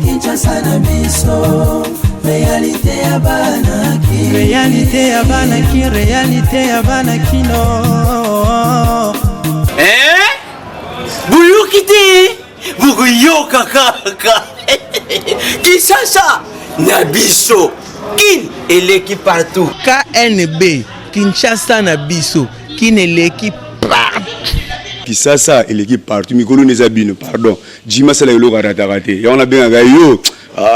Kinshasa na biso réalité ya banaki réalité ya banaki réalité ya banaki no Buyukite bukuyoka kaka Kinshasa na biso kin eleki partout KNB Kinshasa na biso kin eleki partout Kinshasa eleki partout mikolo neza bino pardon Jima sala yolo karatakate ya on a bien yo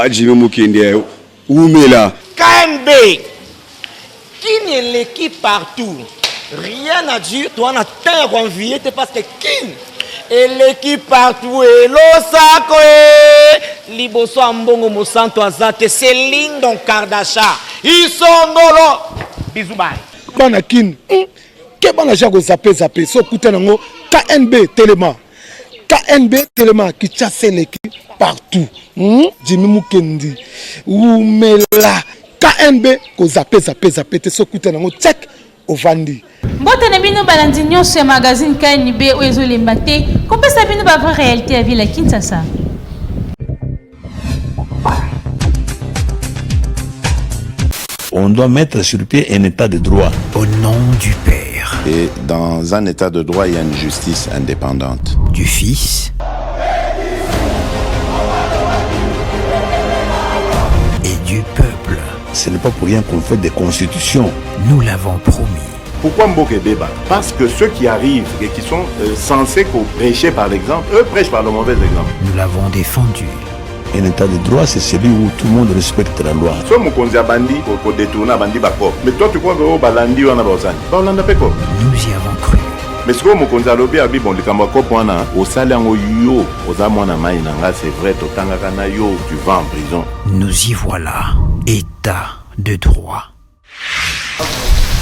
Jima mukende umela KNB kin eleki partout rien à dire toi na terre envié parce que kin eleki partout et losako liboso ambongo mosanto azate Céline Don Kardasha isongolo bisous bye bana kin ke bana jako zape so kuta nango KNB TELEMA qui chasse l'équipe partout Jimmy Mukendi umela KNB ko zape te so kuta nango check ovandi Mbote na bino balandi nyonso ya magazine KNB oyo lembate kopesa bino ba vraie réalité ya ville ya Kinshasa. On doit mettre sur pied un état de droit. Au nom du Père. Et dans un état de droit, il y a une justice indépendante. Du Fils. Et du peuple. Ce n'est pas pour rien qu'on fait des constitutions. Nous l'avons promis. Pourquoi Mboké Beba? Parce que ceux qui arrivent et qui sont censés prêcher par l'exemple, eux prêchent par le mauvais exemple. Nous l'avons défendu. Un état de droit, c'est celui où tout le monde respecte la loi. Mais toi, tu crois que Balandi ou Anabosani? Nous y avons cru. Mais ce que Mokonza Lobi a dit, bon, le Kambakopwana, au Salango Yo, aux Amona Maïnanga, c'est vrai, Totangakana Yo, tu vas en prison. Nous y voilà. État de droit.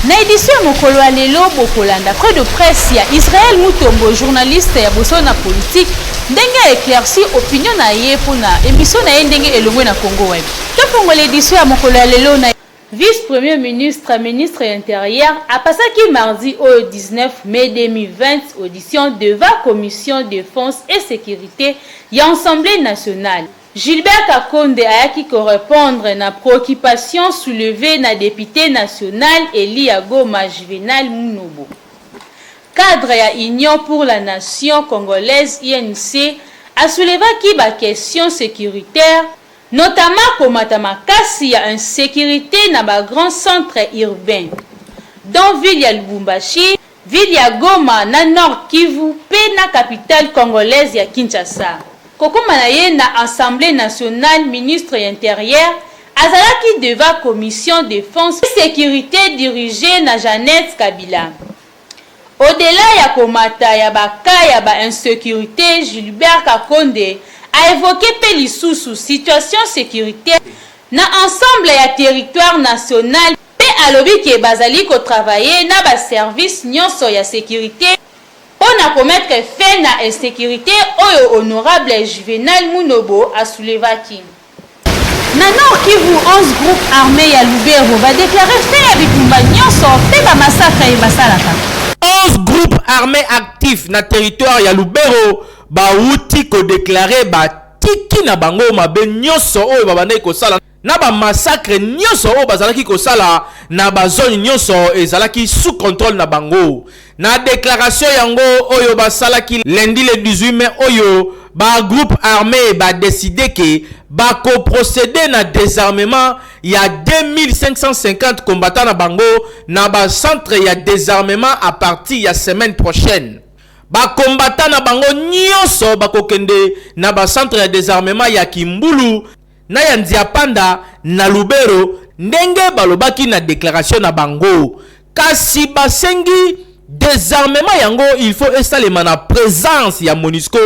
Na édition mokolo ya lelo bokolanda près de presse ya Israël Mutombo journaliste ya bosona politique ndenge éclairci opinion na ye pona émission na ye ndenge elongwe na Congo web. Topongo l'édition ya mokolo ya lelo na vice-premier ministre intérieur a passé qui mardi au 19 mai 2020 audition devant commission défense et sécurité et Assemblée nationale. Gilbert Kakonde a qui répondre na préoccupation soulevée na député national Elia Goma Juvenal Munobo. Cadre ya Union pour la Nation congolaise INC a soulevé qui ba question sécuritaire, notamment komata makasi ya insécurité na ba grand centre urbain. Dans ville ya Lubumbashi, ville ya Goma na Nord Kivu pe na capitale congolaise ya Kinshasa. Kokoma na ye na Assemblée nationale ministre intérieur azalaki devant commission défense et sécurité dirigée na Jeannette Kabila. Au-delà ya komata ya baka ya ba insécurité, Gilbert Kakonde a évoqué pe lisusu situation sécuritaire na ensemble ya territoire national pe alobi ke bazali ko travailler na ba service nyonso ya sécurité on a commettre fait na insécurité oyo honorable Juvenal Munobo a soulevaki. Na Nord Kivu 11 groupes armés ya Lubero va déclarer fait ya bitumba nyonso pe ba massacre ya basalaka. 11 groupes armés actifs na territoire ya Lubero ba wuti ko déclarer ba tiki na bango mabe nyonso oyo babandai ko sala na ba massacre nyonso oyo bazalaki ko sala na ba zone nyonso ezalaki sous contrôle na bango. Na déclaration yango oyo basalaki lundi le 18 mai oyo ba groupe armé ba décidé que ba ko procéder na désarmement ya 2550 combattants na bango na ba centre ya désarmement à partir ya semaine prochaine. Ba combattants na bango nyonso ba kokende na ba centre ya désarmement ya Kimbulu na ya Nziapanda na Lubero ndenge balobaki na déclaration na bango. Kasi basengi désarmement yango il faut installer na présence ya MONUSCO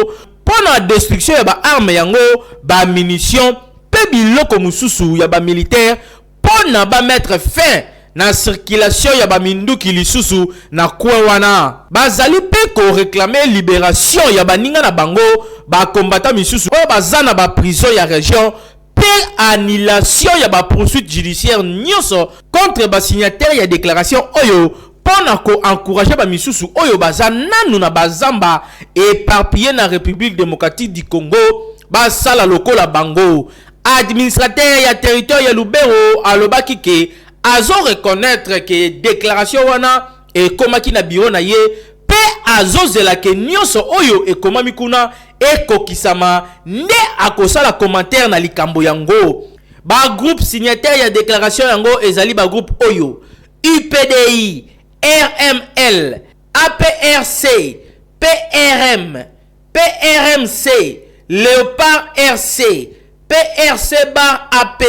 pour la destruction ya ba armes yango ba munitions pe biloko mususu ya ba militaire pour na ba mettre fin na circulation ya ba minduki lisusu na kwewana bazali pe ko réclamer libération ya ba ninga na bango ba combattant misusu o bazana ba prison ya région annulation ya ba poursuite judiciaire nyonso contre ba signataire ya déclaration oyo pona ko encourager ba misusu oyo baza nanu na bazamba éparpillé na République démocratique du Congo ba sala lokola bango. Administrateur ya territoire ya Lubero alobaki ke azo reconnaître que déclaration wana e komaki na bureau na ye pe azo zela ke nyonso oyo e komami kuna e kokisama nde akosala commentaire na likambo yango. Ba groupe signataire ya déclaration yango ezali ba groupe oyo UPDI, RML, APRC, PRM, PRMC, Léopard RC, PRC bar AP,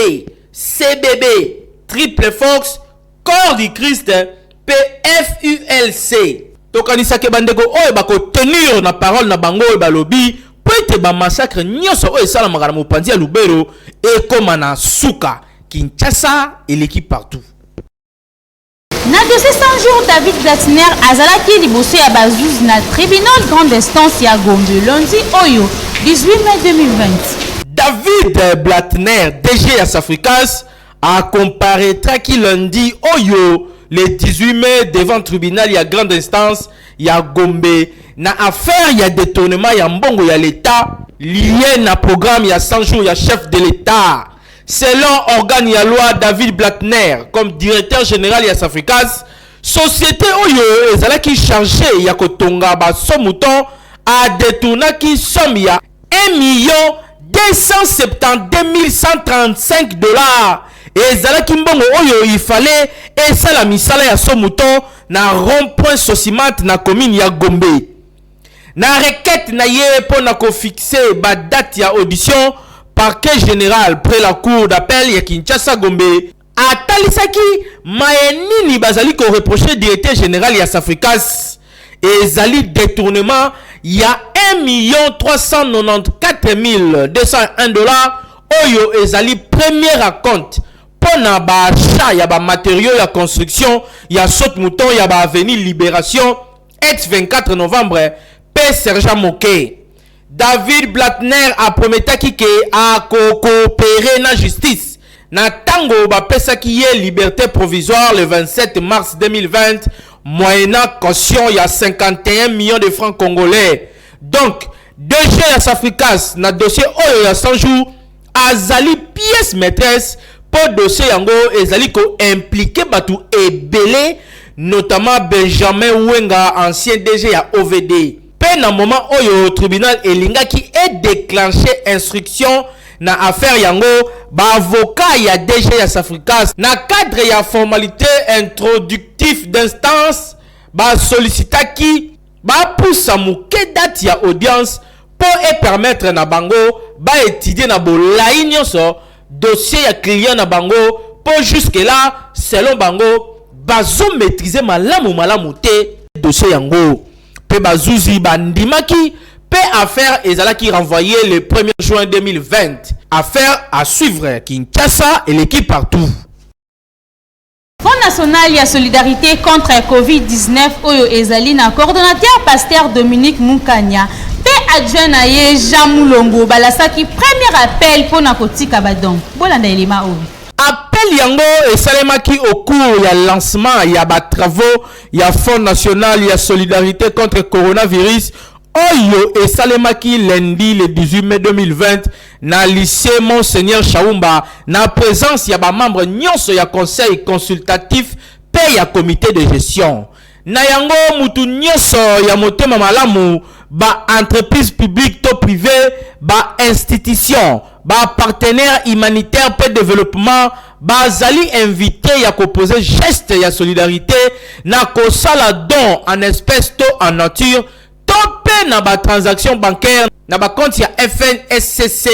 CBB, Triple Fox, Corps du Christ, PFULC. Tokanisa ke bandeko oyo bako tenir na parole na bango oyo balobi po ete ba massacre nyonso oyo esalamaka na mopanzi ya Lubero ekoma na suka. Kinshasa eleki partout. Na dossier 100 jours, David Blatner azalaki liboso ya bazuzi na tribunal grande instance ya Gombe lundi oyo 18 mai 2020. David Blatner, DG à Safricas, a comparaîtra qui lundi oyo le 18 mai devant tribunal ya grande instance ya Gombe na affaire ya détournement ya mbongo ya l'État lié na programme ya 100 jours ya chef de l'État. Selon organe ya loi David Blatner comme directeur général ya Safricas, société oyo ezalaki chargé ya kotonga ba somouton a détournaki somme ya 1,272,135 $. Ezalaki mbongo oyo il fallait esala misala ya somouton na rond-point Sosimat na commune ya Gombe. Na requête na ye po na ko fixer ba date ya audition parquet général près la cour d'appel ya Kinshasa Gombe atalisaki mayenini bazali ko reprocher directeur général ya Safricas ezali détournement ya 1,394,201 $. Oyo ezali premier raconte pona ba achat ya ba matériaux ya construction ya saute mouton ya ba avenue Libération ex 24 novembre P Sergent Moké. David Blatner a prometaki ke a coopérer na justice na tango ba pesaki ye liberté provisoire le 27 mars 2020 moyennant caution ya 51 millions de francs congolais. Donc DG ya Safricas na dossier oyo ya 100 jours azali pièce maîtresse pour dossier yango ezali ko impliqué batu ebele notamment Benjamin Wenga ancien DG ya OVD. Pe na moment oyo tribunal elingaki et déclenché instruction na affaire yango ba avocat ya DG ya Safricas na cadre ya formalité introductif d'instance ba sollicitaki ba poussa muke date ya audience pour et permettre na bango ba étudier na bolai nyonso dossier ya client na bango pour jusque là selon bango bazo maîtriser malamu te dossier yango pe bazuzi bandimaki pe affaire ezalaki renvoyé le 1er juin 2020. Affaire à suivre Kinshasa et l'équipe partout. Fonds national ya solidarité contre COVID-19 oyo ezali na coordonnateur pasteur Dominique Moukanya pe adjoint na ye Jean Moulongo balasaki premier appel pour na kotika badon. Bolanda elema oyo. Appel yango esalemaki au cours ya lancement ya ba travaux ya Fonds national ya solidarité contre coronavirus oyo esalemaki lundi le 18 mai 2020 na lycée Monseigneur Chaumba na présence ya ba membre nyonso ya conseil consultatif pe ya comité de gestion. Na yango mutu nyonso ya motema malamu ba entreprise publique to privé ba institution ba partenaire humanitaire pe développement bazali invité ya proposer geste ya solidarité na kosala don en espèces to en nature topé na ba transaction bancaire na ba compte ya FNSCC.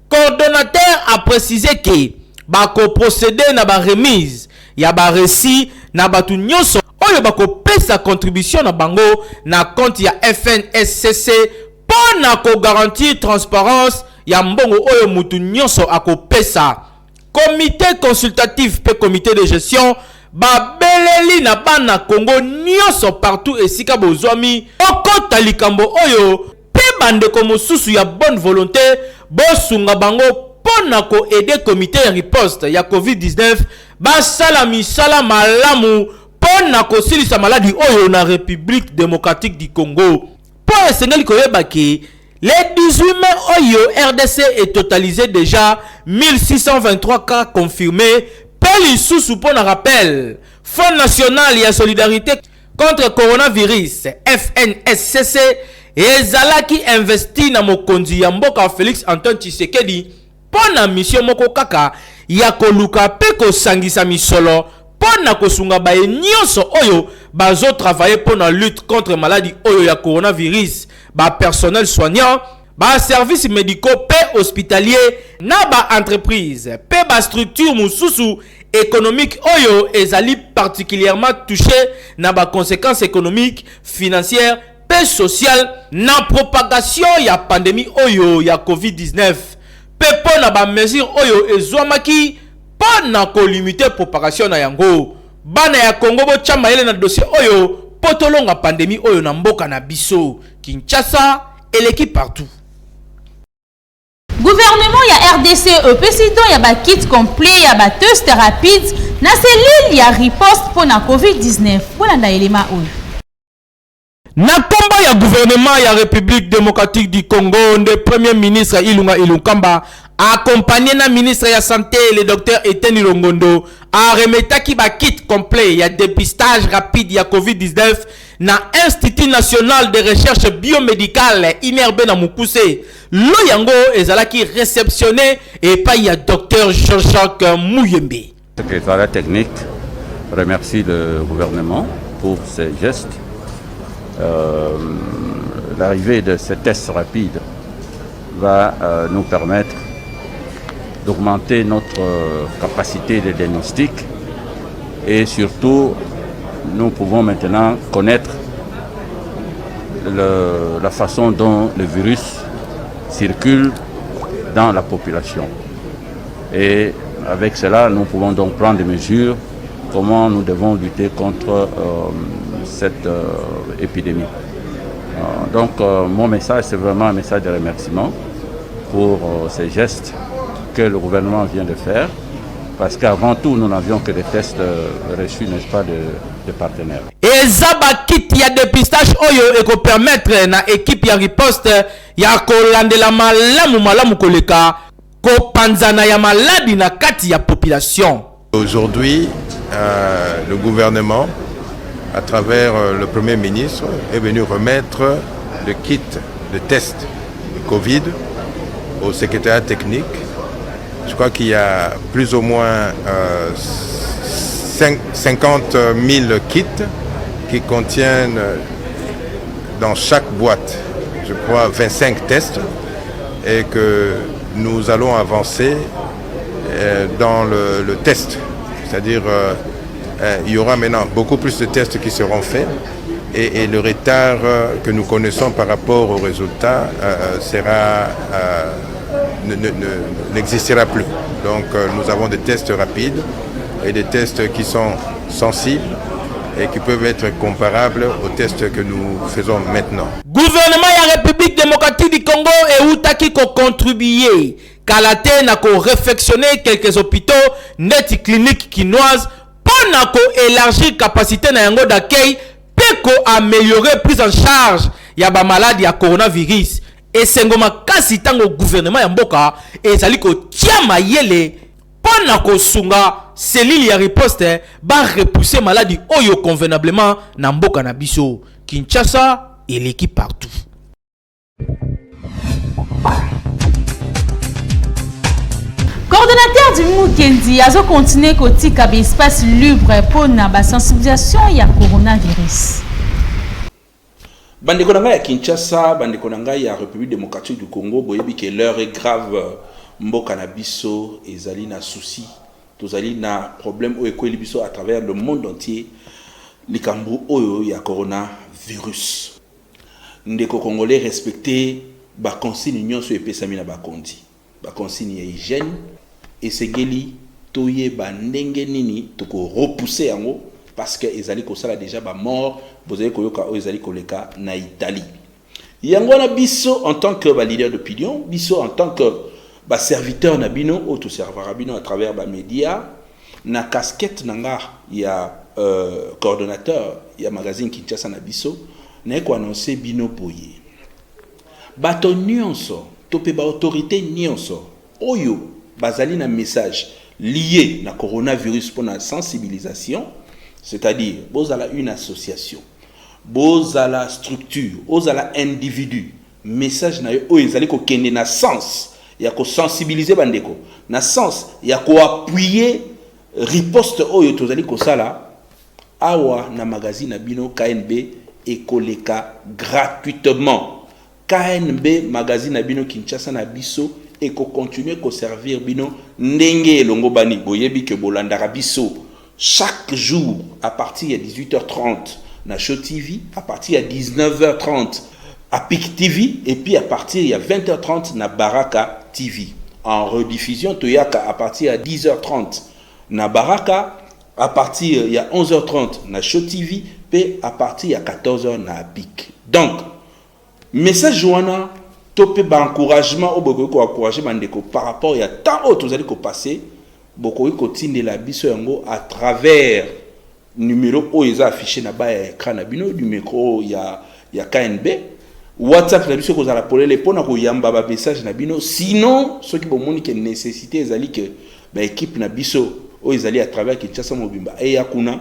Coordonnateur a précisé que ba ko procéder na ba remise ya ba récit na ba tout nyonso oyo ba ko pesa contribution na bango na compte ya FNSCC pour na ko garantir transparence ya mbongo oyo mutu nyonso akopesa. Comité consultatif pe comité de gestion ba beleli na bana Congo nyonso partout esika bozwami okota likambo oyo pe bande ko mosusu ya bonne volonté bosunga bango pona ko aider comité ya riposte ya COVID-19 basala misala malamu pona ko silisa maladi oyo na République démocratique du Congo. Po esengeli koyeba ke les 18 mai oyo RDC est totalisé déjà 1623 cas confirmés. Peli sous pour un rappel, Fonds national et solidarité contre coronavirus FNSCC et Zalaki investi na mokonzi ya mboka Félix Antoine Tshisekedi pona mission moko kaka ya koluka pe ko sangisa misolo pona kosunga baye nyonso oyo bazo travailler pona lutte contre maladie oyo ya coronavirus ba personnel soignant ba services médicaux pe hospitalier na ba entreprise pe ba structure mususu économique oyo ezali particulièrement touché na ba conséquences économiques financières pe sociales na propagation ya pandémie oyo ya COVID-19 pe pona ba mesure oyo ezwamaki pona ko limiter propagation na yango bana ya Congo bo chama ele na dossier oyo potolonga pandémie oyo na mboka na biso Kinshasa et l'équipe partout. Gouvernement ya RDC président ya ba kit complet ya ba test rapide na cellule ya riposte pour na COVID-19 bolanda elema oyo. Na komba ya gouvernement ya République démocratique du Congo de premier ministre Ilunga Ilunkamba accompagné na ministre ya santé le docteur Etienne Longondo a remetaki ba kit complet ya dépistage rapide ya COVID-19 na Institut national de recherche biomédicale INRB na Mukuse. Lo yango ezalaki réceptionné et pa ya docteur Jean-Jacques Mouyembe. Le secrétariat technique remercie le gouvernement pour ces gestes. L'arrivée de ces tests rapides va nous permettre d'augmenter notre capacité de diagnostic et surtout nous pouvons maintenant connaître la façon dont le virus circule dans la population. Et avec cela, nous pouvons donc prendre des mesures comment nous devons lutter contre cette épidémie. Donc mon message, c'est vraiment un message de remerciement pour ces gestes que le gouvernement vient de faire, parce qu'avant tout, nous n'avions que des tests reçus, n'est-ce pas, de partenaires. Et Zaba kit ya dépistage oyo eko permettre na équipe ya riposte ya kolandela malamu koleka ko panzana ya maladi na kati ya population. Aujourd'hui, le gouvernement, à travers le Premier ministre, est venu remettre le kit de test de Covid au secrétariat technique. Je crois qu'il y a plus ou moins 50 000 kits qui contiennent dans chaque boîte, je crois, 25 tests et que nous allons avancer dans le test. C'est-à-dire il y aura maintenant beaucoup plus de tests qui seront faits et le retard que nous connaissons par rapport aux résultats n'existera plus. Donc nous avons des tests rapides et des tests qui sont sensibles et qui peuvent être comparables aux tests que nous faisons maintenant. Gouvernement de la République démocratique du Congo et Outaki ko contribuer Kalate na ko réfectionner quelques hôpitaux net cliniques quinoises pour na ko élargir capacité na yango d'accueil pe ko améliorer prise en charge ya ba maladie ya coronavirus. Et sengoma kasi tango gouvernement ya mboka ezali ko tia mayele pona ko sunga cellule ya riposte ba repousser maladie oyo convenablement na mboka na biso. Kinshasa et l'équipe partout. Coordonnateur du Mukendi a continué côté un espace libre pour la sensibilisation ya coronavirus. Bandeko nanga ya Kinshasa, bandeko nanga ya République démocratique du Congo, boyebi que l'heure est grave. Mboka na biso ezali na souci, tozali na problème o ekweli biso à travers le monde entier. Likambo oyo ya coronavirus. Ndeko congolais respecter ba consigne nyonso epesami na bakondi. Ba consigne ya hygiène esengeli toye ba ndenge nini toko repousser yango parce que ezali ko sala déjà ba mort bozali koyoka o ezali koleka na Italie. Yango na biso en tant que ba leader d'opinion, biso en tant que ba serviteur na bino auto serveur bino à travers ba média na casquette nanga ya coordonnateur ya magazine Kinshasa na biso na ko annoncer bino boye bato nyonso to pe ba autorité nyonso oyo bazali na message lié na coronavirus pour la sensibilisation, c'est-à-dire bozala une association, bozala structure, bozala individu, message na yo ezali ko kende na sens ya ko sensibiliser bandeko, na sens ya ko appuyer riposte oyo tozali ko sala awa na magazine na bino KNB ekoleka gratuitement. KNB magazine na bino Kinshasa na biso et qu'on continue à servir bino ndenge longo bani boyebi ke bolandara biso chaque jour à partir de 18h30 na Show TV, à partir de 19h30 à PIC TV et puis à partir de 20h30 na Baraka TV. En rediffusion toyaka à partir de 10h30 na Baraka, à partir de 11h30 na Show TV et à partir de 14h na PIC. Donc message joana topé ba encouragement au boko ko encourager bandeko par rapport ya tant autres vous allez ko passer boko ko tinde la biso yango à travers numéro o eza affiché na ba écran na bino du micro ya KNB WhatsApp na biso ko za la polele pona ko yamba ba message na bino sinon ce qui bomoni que nécessité ezali que ba équipe na biso o ezali à travers Kinshasa Mobimba e ya kuna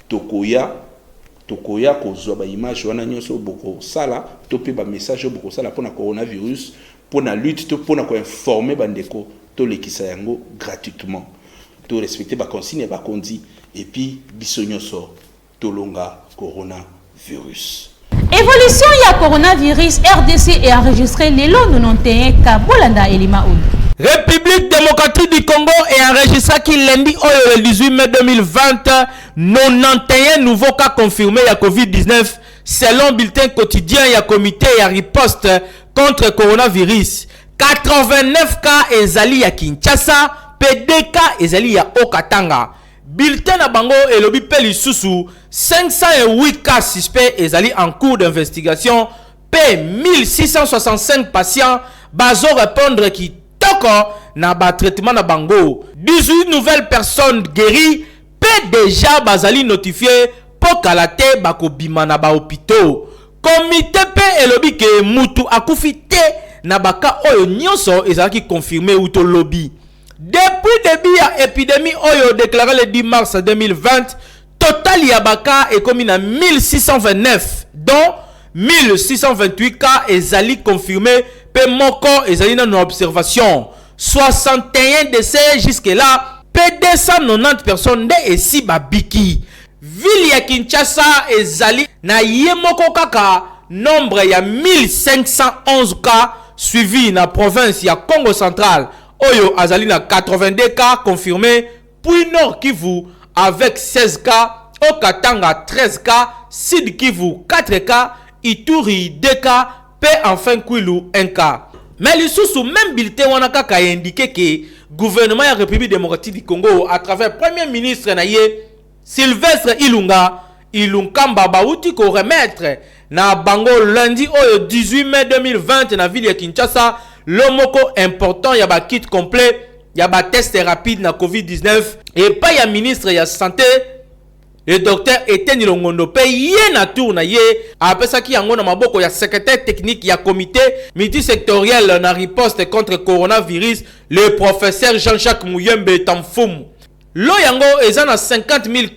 tokoya kozwa ba image wana nyonso boko sala tope ba message boko sala pona coronavirus pona lutte to pona ko informer bandeko to lekisa yango gratuitement to respecter ba consigne ba kondi et puis biso nyonso to longa coronavirus. Évolution ya coronavirus RDC est enregistré le long 91 ka bolanda elima oud. République démocratique du Congo est enregistré qui lundi le 18 mai 2020 91 nouveaux cas confirmés à COVID-19 selon bulletin quotidien et comité et riposte contre coronavirus. 89 cas ezali ya Kinshasa, PD cas ezali ya Okatanga. Bulletin na bango et lobi peli susu 508 cas suspects ezali en cours d'investigation. P 1665 patients bazo répondre qui na ba traitement na bango 18 nouvelles personnes guéries pe déjà bazali notifié pour kalate bako bima na ba hôpitaux comité pe elobi ke mutu akufi te na baka oyo nyonso ezalaki confirmé ou to lobby depuis début ya épidémie oyo déclaré le 10 mars 2020 total ya baka est commis na 1629 dont 1628 cas ezali confirmé pe moko ezali na observation 61 décès jusque là pe 290 personnes de esi babiki ville ya Kinshasa ezali na ye moko kaka nombre ya 1511 cas suivi na province ya Congo central oyo azali na 82 cas confirmés puis Nord Kivu avec 16 cas Okatanga 13 cas Sud Kivu 4 cas Ituri 2 cas P enfin Kwilu 1 cas. Mais le sous même bulletin wana kaka indiqué que gouvernement de la République démocratique du Congo à travers premier ministre naye Sylvestre Ilunkamba bauti ko remettre na bango lundi au 18 mai 2020 na ville ya Kinshasa le moko important ya ba kit complet ya ba test rapide na COVID-19 et pas ya ministre ya santé le docteur Etienne Longondo pe yé na tour na yé apesa ki yango na maboko ya secrétaire technique ya comité multisectoriel na riposte contre coronavirus le professeur Jean-Jacques Mouyembe Tamfum lo yango eza na 50 000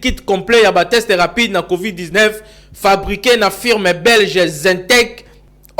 kits complets ya ba test rapide na COVID-19 fabriqué na firme belge Zentec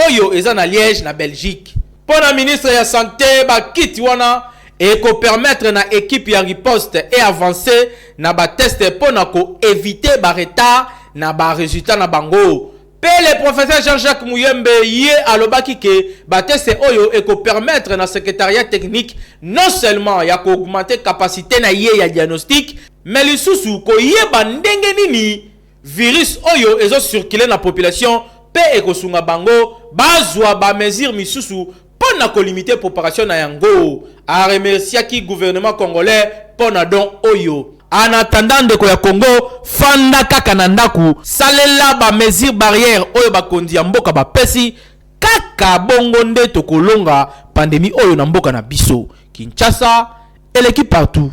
oyo eza na Liège na Belgique pour la ministre ya santé ba kit wana et qu'on permettre na équipe ya riposte et avancer na ba test pour na ko éviter ba retard na ba résultat na bango pe le professeur Jean-Jacques Mouyembe yé alobaki ke ba test oyo et qu'on permettre na secrétariat technique non seulement ya ko augmenter capacité na yé ya diagnostic mais le sous ko yé ba ndenge nini virus oyo ezo circuler na population pe e ko sunga bango bazwa ba mesure misusu pour na ko limiter population na yango a remercier qui gouvernement congolais pour na don oyo en attendant de ko ya Congo fanda kaka na ndaku salela ba mesure barrière oyo ba kondi ya mboka ba pesi kaka bongo nde tokolonga pandémie oyo na mboka na biso. Kinshasa eleki partout.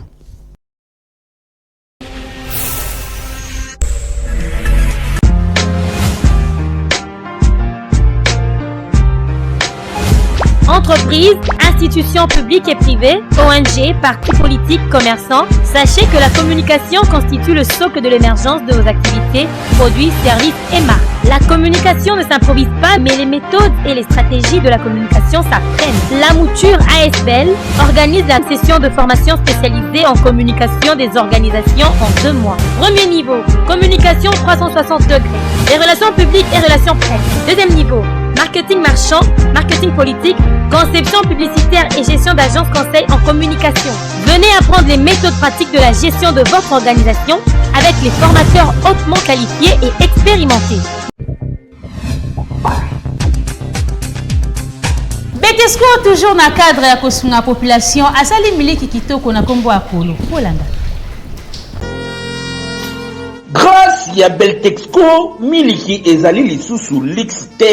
Entreprises, institutions publiques et privées, ONG, partis politiques, commerçants, sachez que la communication constitue le socle de l'émergence de vos activités, produits, services et marques. La communication ne s'improvise pas, mais les méthodes et les stratégies de la communication s'apprennent. La Mouture ASBL organise la session de formation spécialisée en communication des organisations en 2 mois. Premier niveau, communication 360 degrés, les relations publiques et relations presse. Deuxième niveau, marketing marchand, marketing politique, conception publicitaire et gestion d'agence conseil en communication. Venez apprendre les méthodes pratiques de la gestion de votre organisation avec les formateurs hautement qualifiés et expérimentés. Betesco toujours na cadre ya kosunga population asali miliki kitoko na kombo Apollo. Bolanda. Grâce ya Beltexco, miliki ezali lisusu l'XT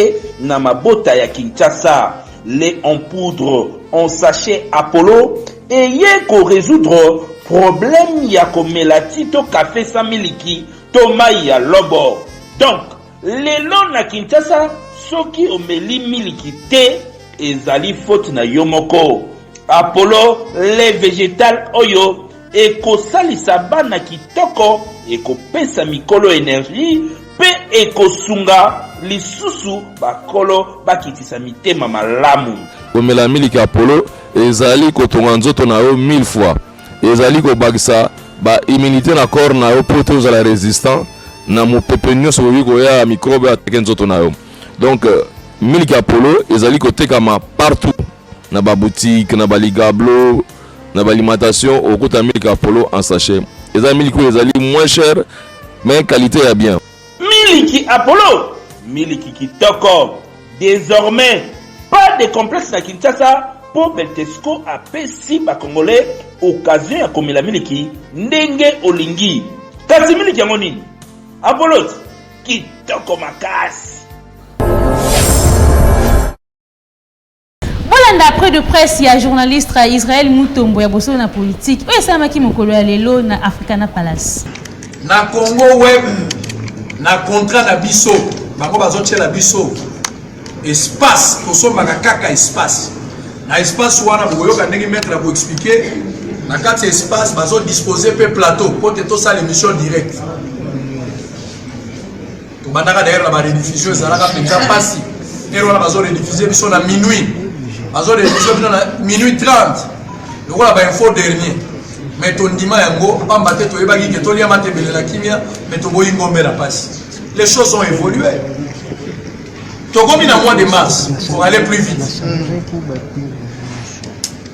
na mabota ya Kinshasa, lait en poudre en sachet Apollo et yeko résoudre problème ya komela tito café sa miliki toma ya lobo. Donc, lelo na Kinshasa soki omeli miliki te ezali faute na yomoko. Apollo lait végétal oyo ekosalisa bana kitoko ekopesa mikolo énergie pe ekosunga lisusu bakolo bakitisa mitema malamu. Komela miliki Apollo ezali kotonga nzoto na yo 1000 fois. Ezali kobakisa ba immunité na corps na yo po tozala résistant na mopepe nyonso oyo ya microbe atake nzoto na yo. Donc miliki Apollo ezali kotekama partout na ba boutique na ba ligablo na ba alimentation okuta miliki Apollo en sachet. Ezali miliki ezali moins cher mais qualité ya bien. Miliki Apollo, miliki kitoko. Désormais, pas de complexe na Kinshasa pour Beltesco apesi ba Congolais occasion ya komela miliki ndenge olingi. Kasi miliki yango nini? Apollo kitoko makasi. Après de presse, il y a un journaliste Israël Mutombo, il y a politique. Oui, c'est un qui m'a collé à l'élo na Africana Palace. Na Congo web, na contrat na biso, bango bazoche la biso. Espace, koso kaka espace. Na espace wana boyo ka ndenge mettre pour expliquer. Na kati espace bazo disposer pe plateau pour que tout ça l'émission directe. To bandaka derrière la rediffusion ça la penza passi. Et on a bazo rediffuser biso na minuit. Bazo rediffuser biso na minuit 30. Donc on a ba info dernier. Mais ton dima yango pamba te to yebaki ke to lia matebele la kimia mais to boyi ngombe la passe. Les choses ont évolué. Tokomi na mois de mars pour aller plus vite.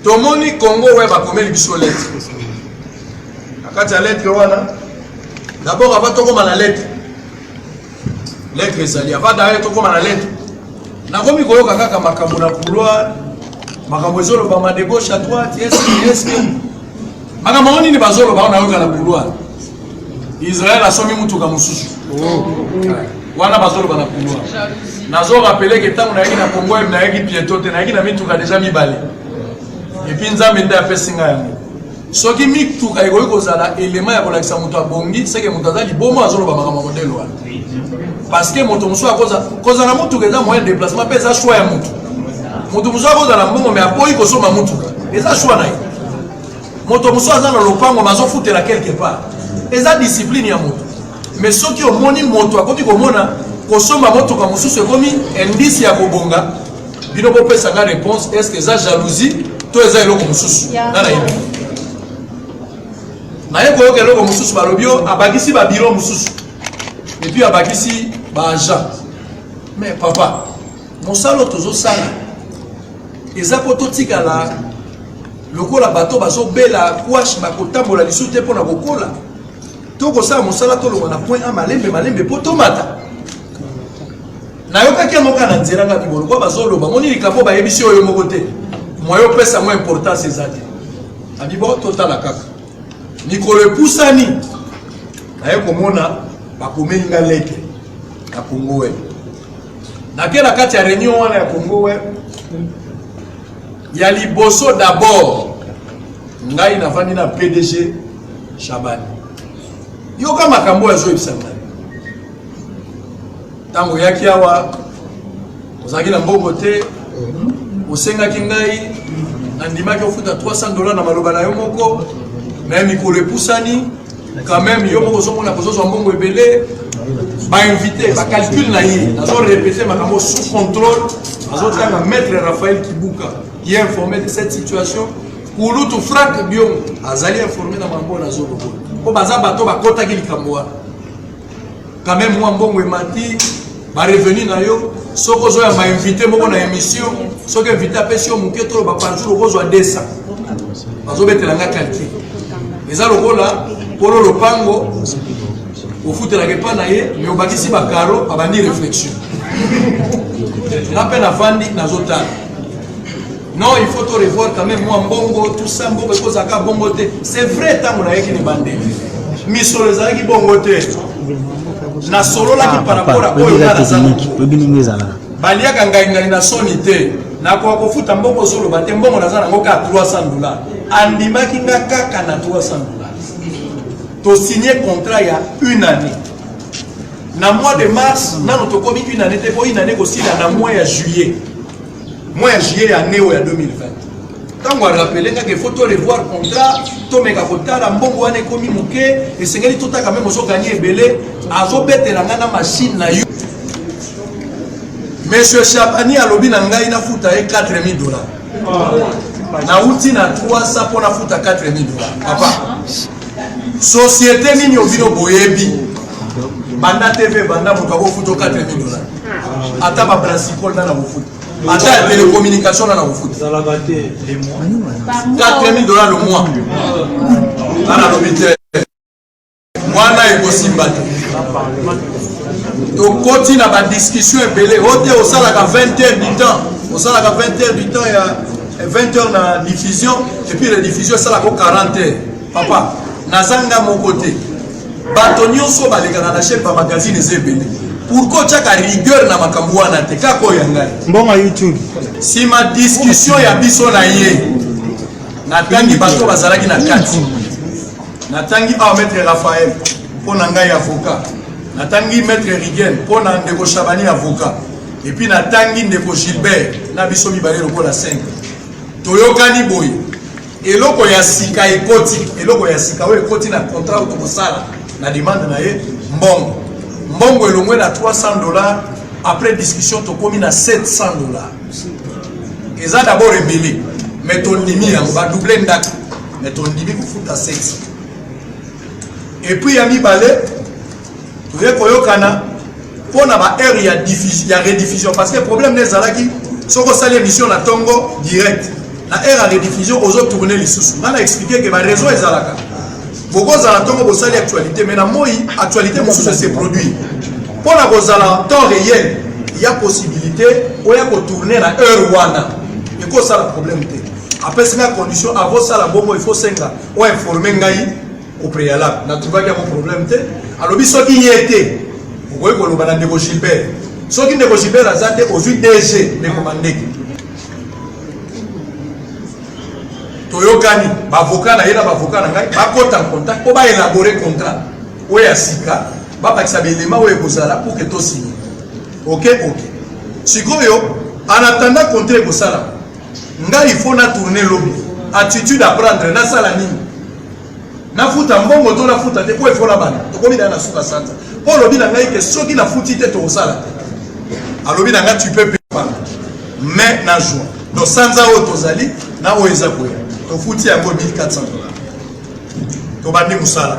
Tomoni Congo ouais ba komeli biso lettre. Akati ya lettre wana. D'abord avant tokoma na lettre. Lettre ezali avant d'aller tokoma na lettre. Na komi koyoka kaka makambo na couloir. Makambo ezolo ba de gauche à droite, est-ce que makambo nini bazolo ba na yoka na couloir. Israël a somi mutuka mususu. Wana bazolo ba na couloir. Nazo rappeler que tant on a eu na Congo et na eu bientôt te na eu na mituka déjà mi balé. Et puis nzambe nda pesinga yango. Soki mituka eko kozala élément ya kolakisa mutu abongi, c'est que mutu azali bomo azolo ba makambo modelo wana. Parce que mutu musu akoza na mutuka eza moyen de déplacement pesa choix ya mutu. Mutu musu akoza na mbongo mais apoyi kosoma mutuka. Eza choix na ye. Mutu musu azana lopango mazo futela quelque part. Eza discipline ya mutu. Mais soki omoni mutu akoki komona kosoma motoka mosusu ekomi indice ya kobonga bino bopesa nga réponse est-ce que ça jalousie to eza eloko mosusu nana yebi na ye koyoka eloko mosusu balobi o abakisi babiro mosusu et puis abakisi baagent mais papa mosala tozosala eza po totikala lokola bato bazobela kwash bakotambola lisu te mpona kokola tokosala mosala tolonga na point a malembe po tomata na yoka ki moka na nzela nga bibolo kwa bazolo ba moni likambo ba yebisi oyo moko te moyo pesa mo importance ezali abibo totala kaka mikolo epusani na ye komona ba komelinga leke na Congo we nake na kati ya réunion wana ya Congo we ya liboso d'abord ngai navandi na PDG Shabani yoka makambo ya zoebisa ngai tango yaki awa ozalaki na mbongo te osengaki ngai nandimaki ofuta $300 na maloba na yo moko me mikolo epusani quand même yo moko ozomona kozozwa mbongo ebele bainvité bacalcule na ye nazo répéter makambo sous contrôle azotanga maître Raphaël Kibuka qui est informé de cette situation kulutu Frank Biom azali informé na mambo nazo lobo po baza bato bakotaki likambo wana quand même moi mbongo emati ba revenu na yo soko zo ya ma invité moko na émission soko invité apesi yo muke to ba par jour kozwa 200 bazobetela nga calcul eza lokola polo lopango ofutela ke pa na ye mais obakisi bakaro abandi réflexion na vandi nazotala non il faut te revoir quand même moi mbongo tout ça mbongo ekozaka bongo te c'est vrai tango na yeki ne bande misolo ezalaki bongo te na sololaki par rapport à oyo nazala baliaka ngai na soni te nakoka kofuta mbongo zoloba te mbongo naza nango ka $300 andimaki nga kaka na $300 to signé contrat il y a 1 année. Dans le mois de mars, nous avons commis 1 année, pour 1 année aussi dans le mois de juillet. Mois de juillet, année 2020. Quand on rappelle qu'il faut revoir le contrat, tout le monde a bon année commis mouké, et c'est que tout a quand même gagné belé, à zobete la machine na yo. Monsieur Chabani a lobby nangai na futa $4,000. Na outi na 300 pour na futa $4,000. Papa. Société nini obino boyebi banda TV banda moto akofuta $4,000 ata ba principal na bofuta ata ya télécommunication na bofuta $4,000 le mois ana lobite mwana ekosimba to koti na ba discussion ebele ote osalaka 20 heures du temps osalaka 20 heures du temps ya 20 heures na diffusion et puis la diffusion salaka 40 heures papa nazanga mon côté bato nyonso balekana na chaîne ba magazine ezebele pourquoi chaka rigueur na makambo wana te kako yangai mbonga YouTube si ma discussion ya biso na ye natangi bato bazalaki na kati natangi maître Raphaël pona ngai avocat natangi maître Rigen pona ndeko Shabani avocat et puis natangi ndeko Gilbert na biso mibale lokola 5 toyokani boye eloko ya sika ekoti eloko ya sika we ekoti na contrat utokosala na demande na ye mbongo elongwe na $300 après discussion tokomi na $700 eza d'abord rebelle mais tondimi yango badouble ndako mais tondimi kofuta 700 et puis ya mibale toye koyokana mpona ba heure ya rediffusion parce que problème nezalaki soko osali émission na tongo direct na ère à rediffusion aux autres tourner les sous. On a expliqué que ma raison est zalaka. Beaucoup zala tongo bosali actualité mais na moi actualité mon sous se produit. Pour la bosala temps réel, il y a possibilité pour y tourner na heure wana. Et quoi ça le problème té. Après c'est la condition avant ça la bombe il faut senga ou informer ngai au préalable. Na trouva qu'il y a un problème té. Alors biso qui y était. Vous voyez ko lo bana ndeko Gilbert. So ki ndeko Gilbert azate aux DG de commander. Toyokani bavoka na yena bavoka na ngai bakota en contact po ba élaborer contrat oya sika ba bakisa belema oya kozala pour que to signe OK sikoyo en attendant contrat kozala ngai il faut na tourner lobby attitude à prendre na sala nini na futa mbongo to na futa te po il faut la bana to komi na suka santa po lobby na ngai que soki na futi te to kozala a lobby na ngai tu peux pas mais na joie donc sans a otozali na oeza koya to futi yango $1,400 to bandi musala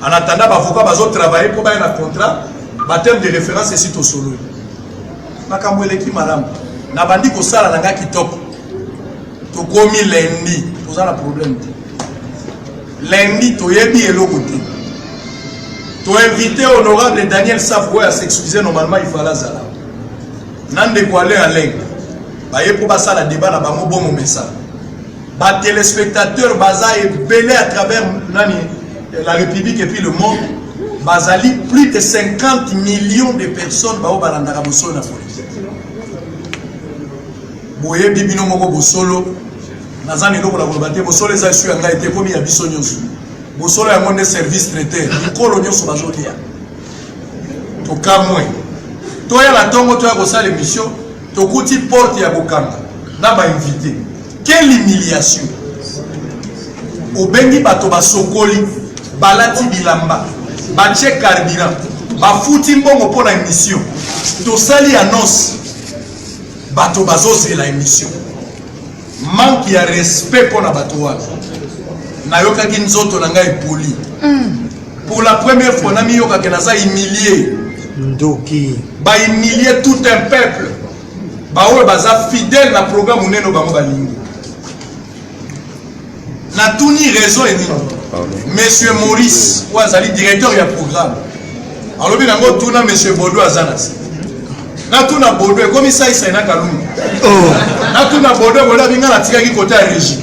en attendant bavocat bazo travailler pour ba na contrat ba terme de référence ici to solo makambo eleki malamu na bandi ko sala nanga kitoko to komi lundi toza na problème te lundi to yebi eloko te to invité honorable Daniel Safou à s'excuser normalement il fallait zala nande ko aller en ligne ba ye pour ba sala débat na bango bon message. Les téléspectateurs baza et belé à travers la République et puis le monde bazali plus de 50 millions de personnes ba o balanda boso na police boye bibino moko bosolo nazani eloko na koloba te bosolo eza esu ya ngai te komi ya biso nyonso bosolo yango nde service traiteur mikolo nyonso bazolia tokamwe toya na ntongo toya kosala émission tokuti porte ya bokanga na bainvité quelle humiliation obengi bato basokoli balati bilamba batie carburant bafuti mbongo mpo na émission tosali annonce bato bazozela émission manque ya respect mpo na bato wana nayokaki nzoto na ngai epoli pour la première fois namiyokake naza humilié ndoki bahumilier tout un peuple baoyo baza fidèle na programme uneno bango balingi natuni raison enini monsieur Maurice oyo azali directeur ya programme alobi nango tuna monsieur Bodo azanasi natuna Bodo ekomi saisa ena kalungu natuna Bodo abinga natikaki côté ya régie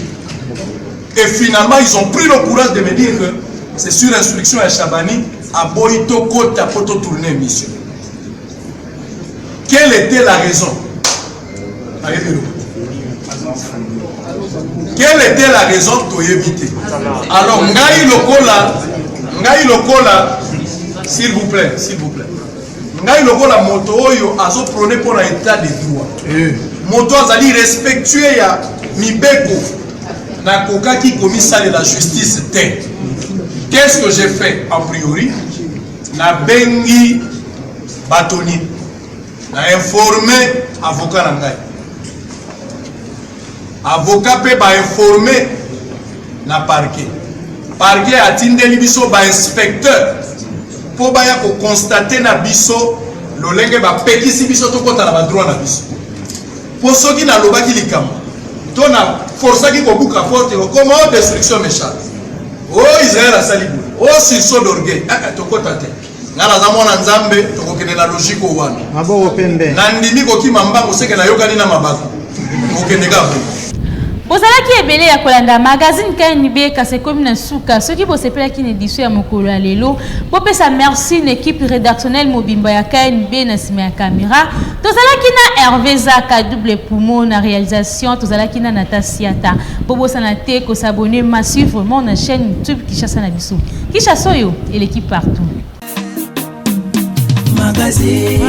et finalement ils ont pris le courage de me dire que c'est sur instruction ya Chabani aboyi tokota po totourner émission. Quelle était la raison? Quelle était la raison pour éviter? Alors, Ngai Lokola, s'il vous plaît. Ngai Lokola moto oyo azo prôné pour l'état des droits. Moto azali respectueux ya mibeko na koka qui commis ça de la justice te. Qu'est-ce que j'ai fait a priori? Na bengi batoni. Na informé avocat na ngai. Avocat pe ba informé na parquet. Parquet atindeli biso ba inspecteur po ba ya ko constater na biso lolenge ba pekisi biso to kota na ba droit na biso. Po soki na lobaki likamba. To na força ki ko buka forte comme destruction méchante. Oh Israël a sali. Oh sursaut d'orgueil. To kota te. Ngala za mwana nzambe to kokene na logique o wana. Mabo pembe. Na ndimi ko ki mambango seke na yokani na mabako. Kokene gapo. Bozalaki ebele ya kolanda magazine KNB kase komi na suka soki bosepelaki na édition ya mokolo ya lelo bopesa merci na équipe rédactionnelle mobimba ya KNB na sima ya caméra tozalaki na Hervé Zaka double poumon na réalisation tozalaki na Natasiata bobosana te ko s'abonner massivement na chaîne YouTube Kinshasa na biso Kinshasa yo et l'équipe partout Magazine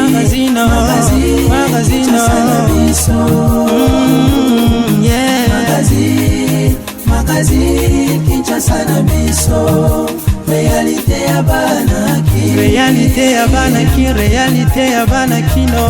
Kinshasa na biso réalité ya bana ki réalité ya bana kino